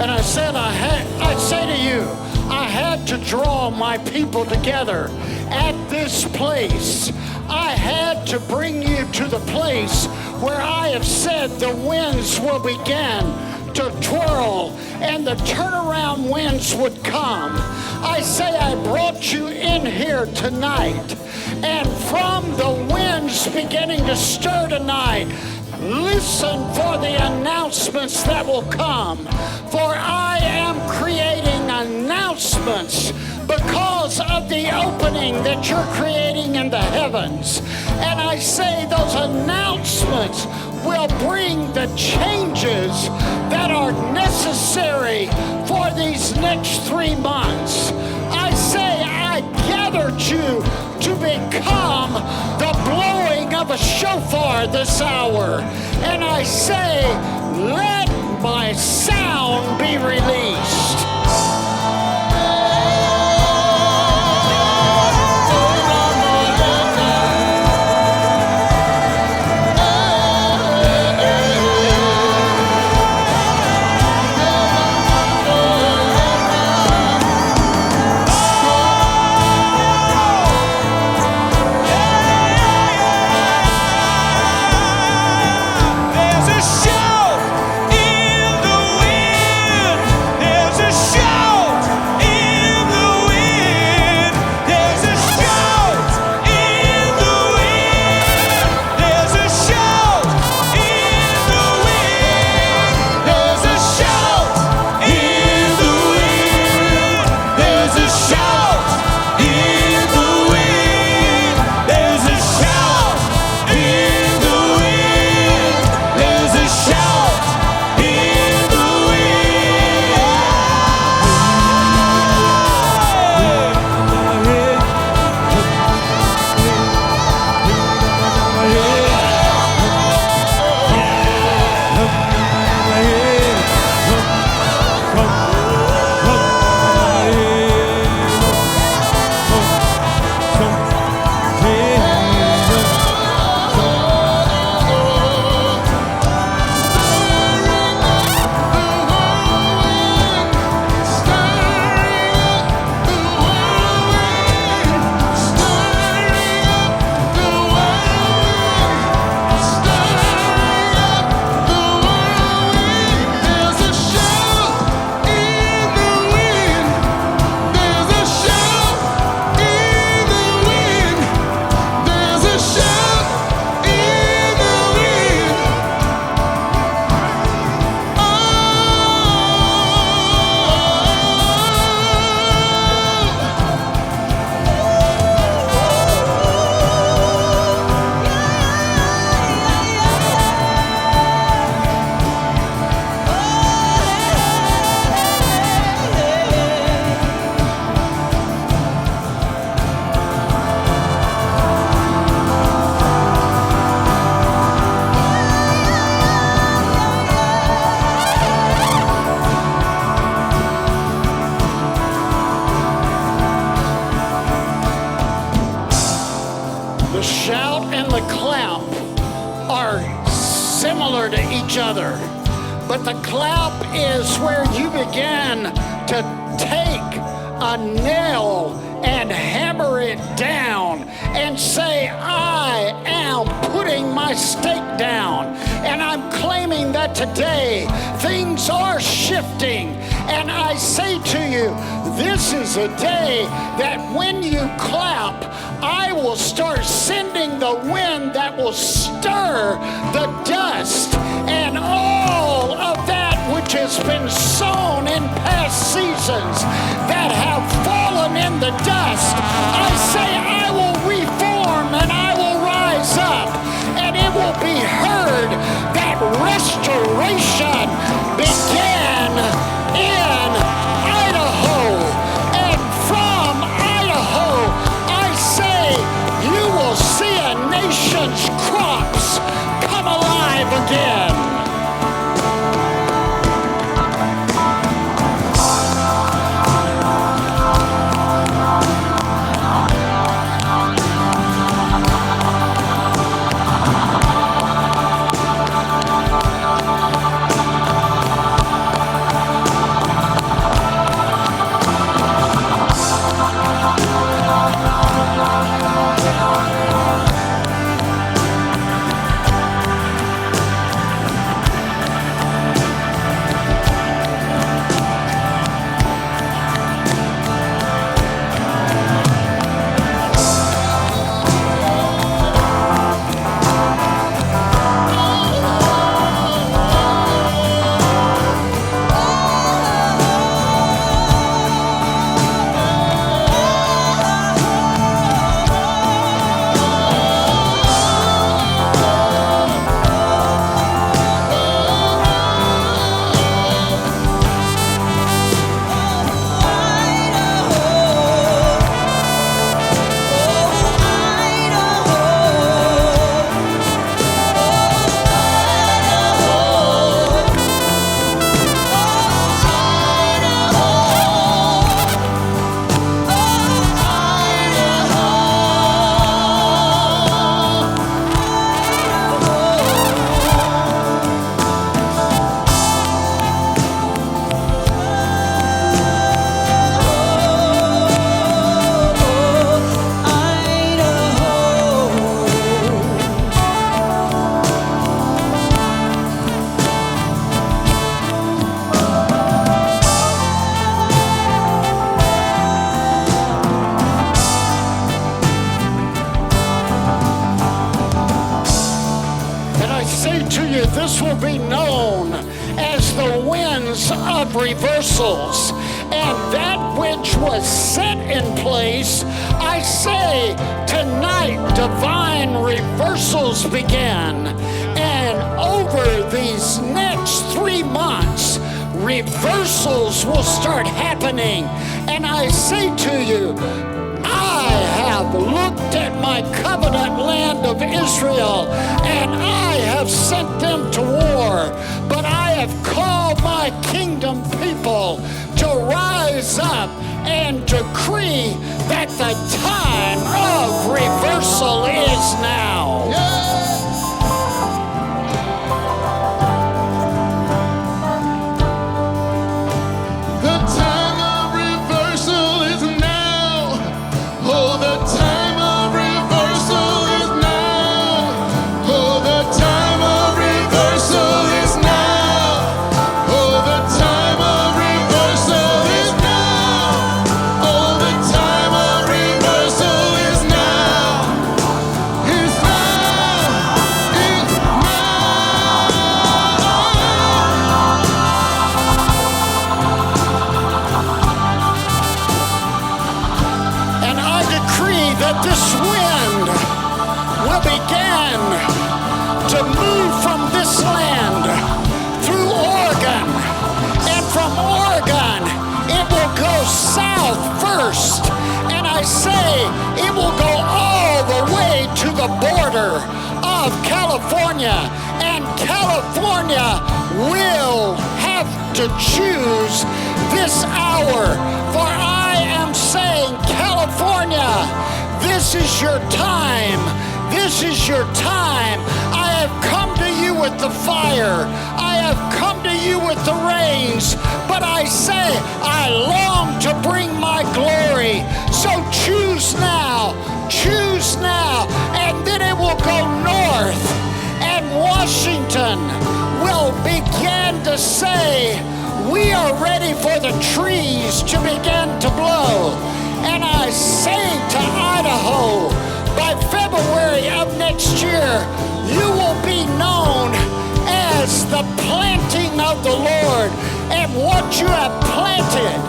And I said, I say to you, I had to draw my people together at this place. I had to bring you to the place where I have said the winds will begin to twirl and the turnaround winds would come. I say I brought you in here tonight, and from the winds beginning to stir tonight, listen for the announcements that will come. For I am creating announcements because of the opening that you're creating in the heavens. And I say those announcements will bring the changes that are necessary for these next 3 months. I say I gathered you to become the blowing of a shofar this hour. And I say, let my sound be released. Other. But the clap is where you begin to take a nail and hammer it down and say, I am putting my stake down. And I'm claiming that today things are shifting. And I say to you, this is a day that when you clap, I will start sending the wind that will stir the dust and all of that which has been sown in past seasons that have fallen in the dust. I say I will reform and I will rise up, and it will be heard that restoration began in Idaho. And from Idaho, I say you will see a nation's crops come alive again. of reversals. And that which was set in place, I say tonight, divine reversals begin. And over these next 3 months, reversals will start happening. And I say to you, I have looked at my covenant land of Israel, and I have sent them to war. But I have called my kingdom people to rise up and decree that the time of reversal is now. The time of reversal is now. Oh, the time of reversal is now. Oh, the time of reversal is now. Oh, the time of reversal is now. Oh, the time of reversal is now. Is now. Is And I decree that this wind will begin to move from this land through Oregon. And from Oregon, it will go south first. And I say it will go all the way to the border of California. And California will have to choose this hour. For I am saying, California, this is your time. This is your time. I have come to you with the fire. I have come to you with the rains. But I say, I long to bring my glory. So choose now. Choose now. And then it will go north. And Washington will begin to say, we are ready for the trees to begin to blow. And I say to Idaho, by February of next year, you will be known as the planting of the Lord. And what you have planted,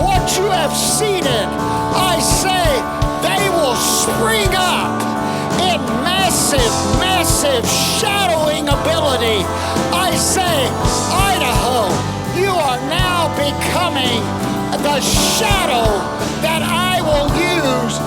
what you have seeded, I say they will spring up in massive, massive shadowing ability. I say, Idaho, you are now becoming the shadow that I will use